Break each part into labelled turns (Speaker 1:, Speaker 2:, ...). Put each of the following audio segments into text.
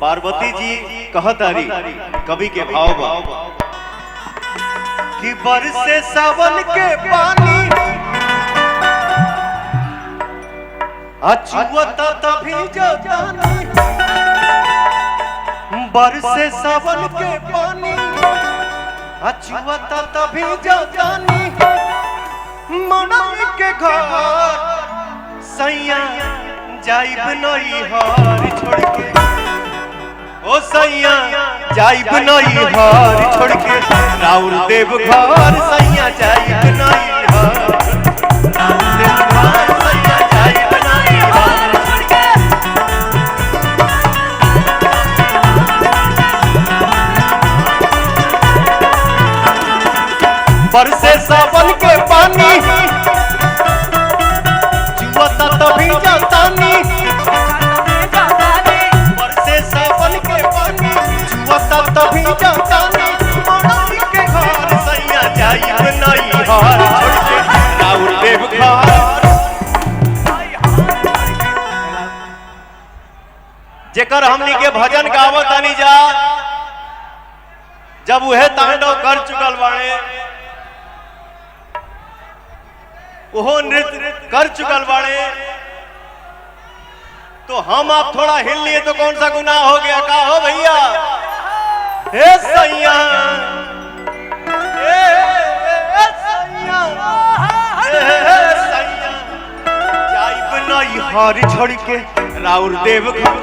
Speaker 1: पार्वती जी कहतारी कवि के भाव कि बरसे सावन के पानी अछुअता तभी जतानी, बरसे सावन के पानी अछुअता तभी जतानी, मनई के घर सैया जाइब नई हार छोड़ के, ओ सैया जाइब नई हार छोड़ के, राउर देव घर सैया जाइब नई हार, राउर देव घर सैया जाइब नई हार छोड़ के। बरसे सावन के पानी जुआता तभी जतानी, बरसे सावन के पानी जुआता तभी जतानी, मनई के घर सैया जाइब नई हार छोड़ के, राउर देव घर। जेकर हमनी के भजन गावत आनी जा, जब वह तांडव कर चुकल बाड़े, वो नृत्य कर चुकल बाड़े, तो हम आप थोड़ा हिल लिए तो कौन सा गुनाह हो गया? का हो भैया? हे सैया, हे सैया, हे सैया, जाइब नई हार छोड़ के, राउर देव घर।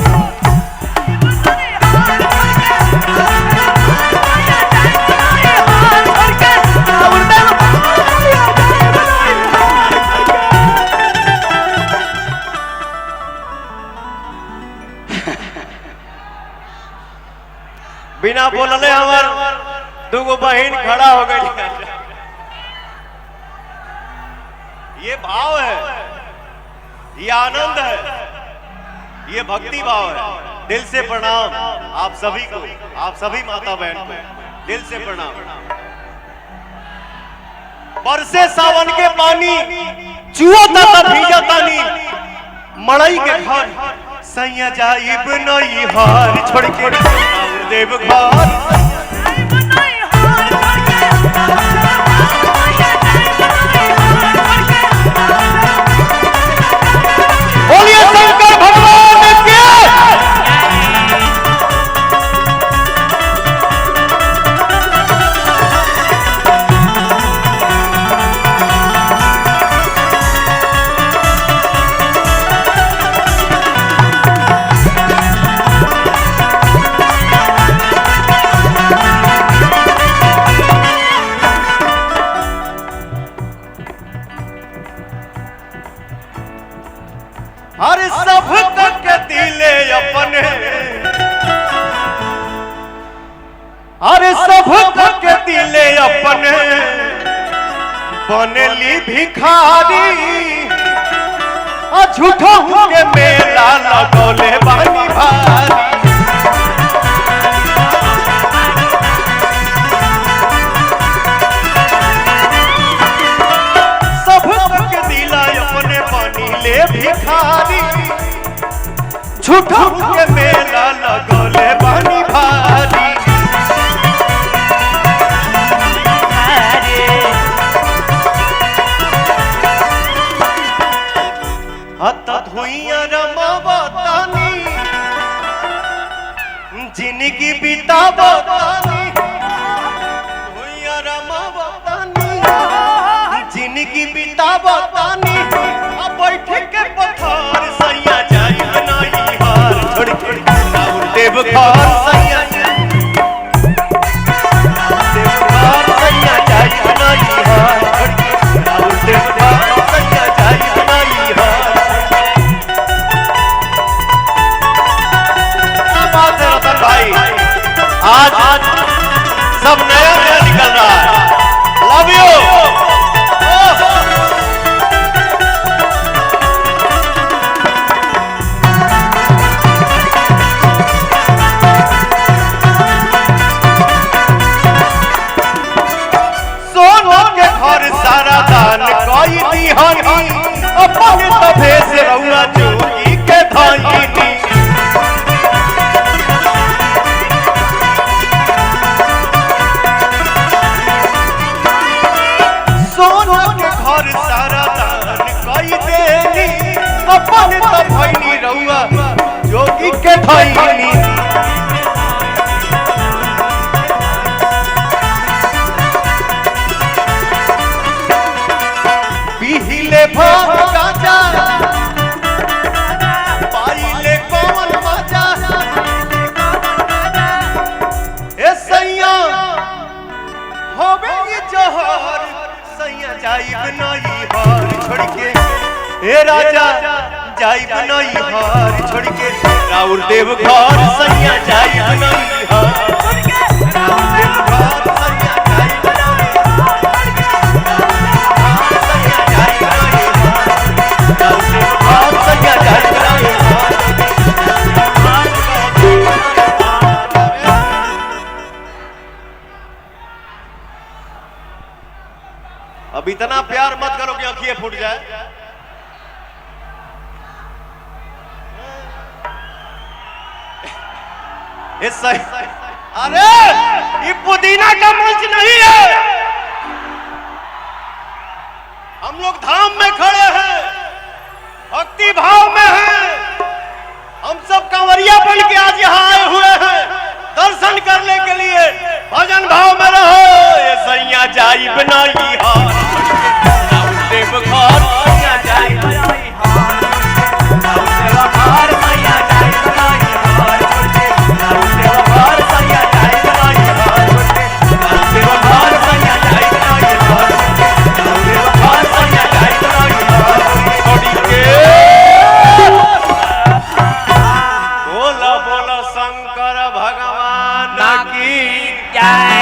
Speaker 1: बिना बोलने हमार दुगो बहन खड़ा हो गई। ये भाव है, ये आनंद है, ये भक्ति भाव है। दिल से प्रणाम आप सभी को, आप सभी माता बहन को दिल से प्रणाम। बरसे सावन के पानी चुआता भीजतानी, मड़ई के घर सैया जाइब नई हार छोड़ के, देव घर। बोलिए शंकर भगवान के। अरे सब तक दिले अपने, अरे सब तक दिले अपने, बनली भिखारी, झूठा के मेला लगौले बानी भारी। सब तक दिला अपने बनीले भिखारी, झूठा के मेला लगौले बानी भारी। हत्ता धुइया रमावतानी, जिंदगी बितावतानी, धुइया रमावतानी, जिंदगी बितावतानी, अब बैठ के पत्थर सैया जाइब नई हार छोड़ के, राउर देव घर सैया जाइब नई हार छोड़ के, राउर देव घर सैया जाइब नई हार। भाई आज सब नया नया निकल रहा है। Love you. सोनो के घर सारा दान कोई दी हनी, अपने तभे से रउआ जोगी के धाई। भइनी पीहिले भांग गांजा पाइले कौन मजा ए सैया होबे ये जहर सैया जाइब नहीं हार छोड़ के ए राजा जाइब नहीं हार छोड़ के राउर देव घर सैया जाइब नहीं हार छोड़ के राउर देव घर सैया जाइब नहीं हार सैया जाइब नहीं हार राउर देव घर सैया जाइब नहीं अब इतना प्यार मत करो कि आंखें फूट जाए। अरे ये पुदीना का मंच नहीं है, हम लोग धाम में खड़े हैं, भक्ति भाव में हैं, हम सब कांवरिया बन के आज यहाँ आए हुए हैं दर्शन करने के लिए। भजन भाव में रहो। ये सैया जाइब नहीं हार देव घर सैया जाइब नहीं हार देव घर सैया जाइब नहीं हार देव घर सैया जाइब नहीं हार देव घर सैया जाइब नहीं हार देव घर सैया जाइब नहीं हार छोड़ी के बोलो बोलो शंकर भगवान की जय।